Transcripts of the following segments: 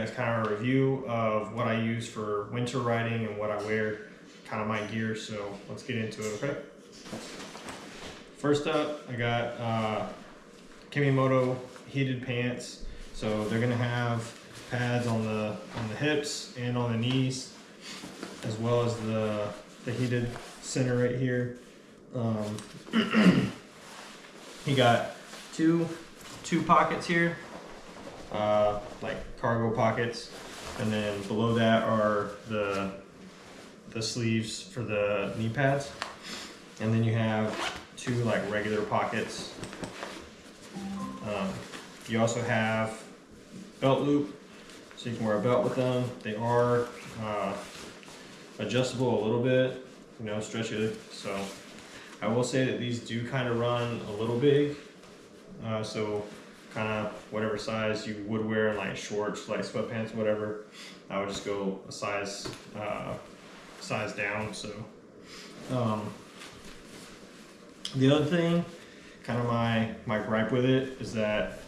guys kind of a review of what I use for winter riding and what I wear, kind of my gear. So let's get into it, okay? First up, I got KEMIMOTO heated pants. So they're gonna have pads on the hips and on the knees, as well as the heated center right here. You got two pockets here, like cargo pockets, and then below that are the sleeves for the knee pads, and then you have two like regular pockets. You also have belt loop, so you can wear a belt with them. They are adjustable a little bit, you know, stretchy. So I will say that these do kind of run a little big. So kind of whatever size you would wear in like shorts, like sweatpants, whatever, I would just go a size down. So the other thing, kind of my gripe with it, is that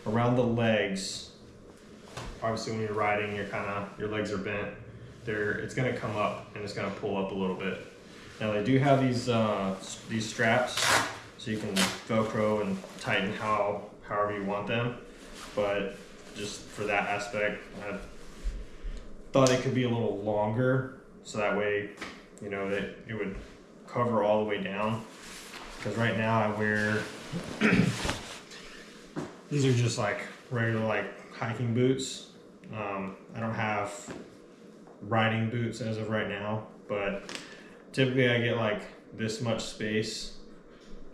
around the legs, obviously when you're riding, your legs are bent. It's gonna come up and it's gonna pull up a little bit. Now they do have these straps, so you can Velcro and tighten however you want them. But just for that aspect, I thought it could be a little longer, so that way, you know, that it would cover all the way down. Because right now I wear these are just like regular like hiking boots. I don't have riding boots as of right now, but typically I get like this much space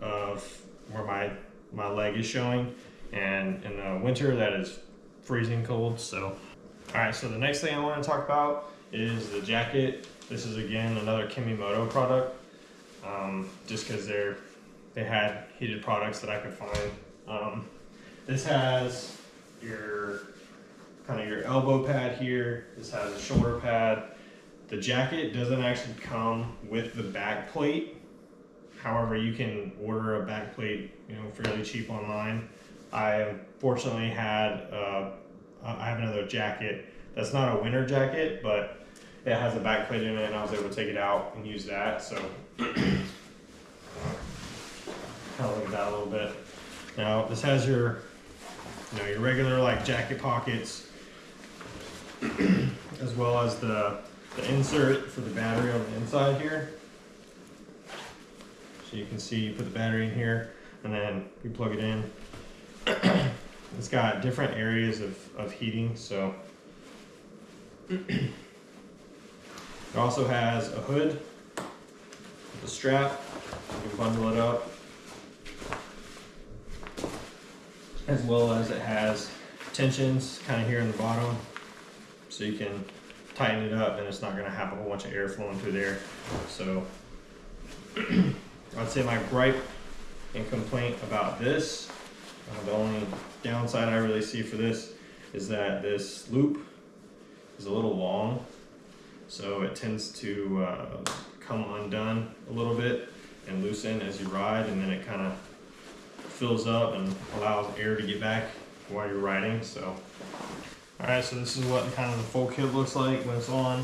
of where my leg is showing, and in the winter that is freezing cold. So all right, so the next thing I want to talk about is the jacket. This is again another KEMIMOTO product, just because they had heated products that I could find. This has your kind of your elbow pad here. This has a shoulder pad. The jacket doesn't actually come with the back plate. However, you can order a back plate, you know, fairly cheap online. I fortunately I have another jacket that's not a winter jacket, but it has a back plate in it, and I was able to take it out and use that. So kind of look at that a little bit. Now this has your, you know, your regular like jacket pockets, as well as the insert for the battery on the inside here. So you can see you put the battery in here and then you plug it in. It's got different areas of heating. So it also has a hood with a strap. You can bundle it up, as well as it has tensions kind of here in the bottom, so you can tighten it up and it's not going to have a whole bunch of air flowing through there. So I'd say my gripe and complaint about this, the only downside I really see for this, is that this loop is a little long, so it tends to come undone a little bit and loosen as you ride, and then it kind of fills up and allows air to get back while you're riding. So all right, so this is what kind of the full kit looks like when it's on.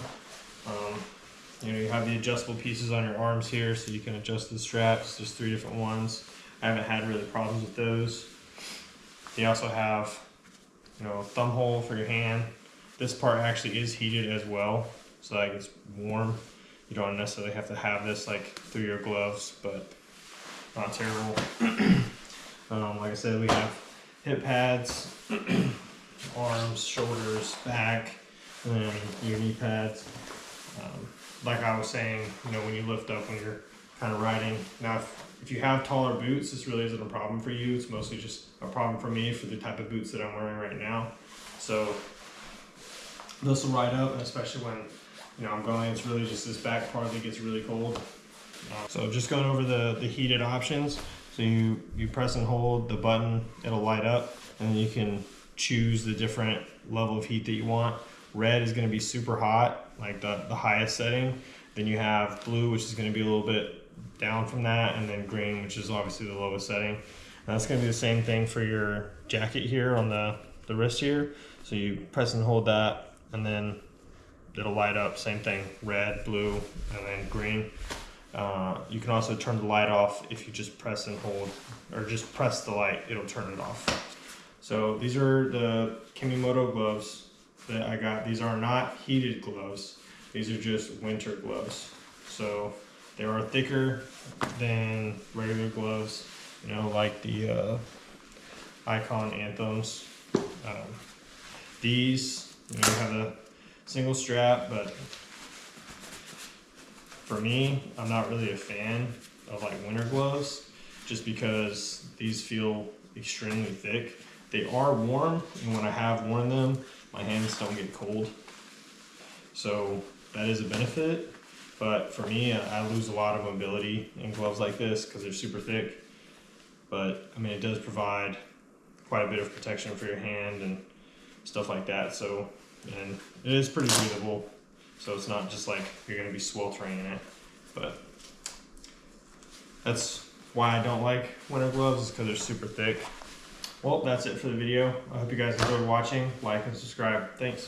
You know, you have the adjustable pieces on your arms here, so you can adjust the straps. There's 3 different ones. I haven't had really problems with those. You also have, you know, a thumb hole for your hand. This part actually is heated as well, so like it's warm. You don't necessarily have to have this like through your gloves, but not terrible. Like I said, we have hip pads, arms, shoulders, back, and then your knee pads. Like I was saying, you know, when you lift up when you're kind of riding. Now, if you have taller boots, this really isn't a problem for you. It's mostly just a problem for me for the type of boots that I'm wearing right now. So this will ride up, and especially when, you know, I'm going, it's really just this back part that gets really cold. So just going over the heated options. So you press and hold the button, it'll light up, and then you can choose the different level of heat that you want. Red is going to be super hot, like the highest setting. Then you have blue, which is going to be a little bit down from that, and then green, which is obviously the lowest setting. And that's going to be the same thing for your jacket here on the the wrist here. So you press and hold that, and then it'll light up, same thing, red, blue, and then green. You can also turn the light off if you just press and hold, or just press the light, it'll turn it off. So these are the KEMIMOTO gloves that I got. These are not heated gloves. These are just winter gloves. So they are thicker than regular gloves, you know, like the Icon Anthems. These, you know, have a single strap, but for me, I'm not really a fan of like winter gloves, just because these feel extremely thick. They are warm, and when I have worn them, my hands don't get cold. So that is a benefit. But for me, I lose a lot of mobility in gloves like this because they're super thick. But I mean, it does provide quite a bit of protection for your hand and stuff like that. So, and it is pretty breathable. So it's not just like you're gonna be sweltering in it. But that's why I don't like winter gloves, is because they're super thick. Well, that's it for the video. I hope you guys enjoyed watching. Like and subscribe. Thanks.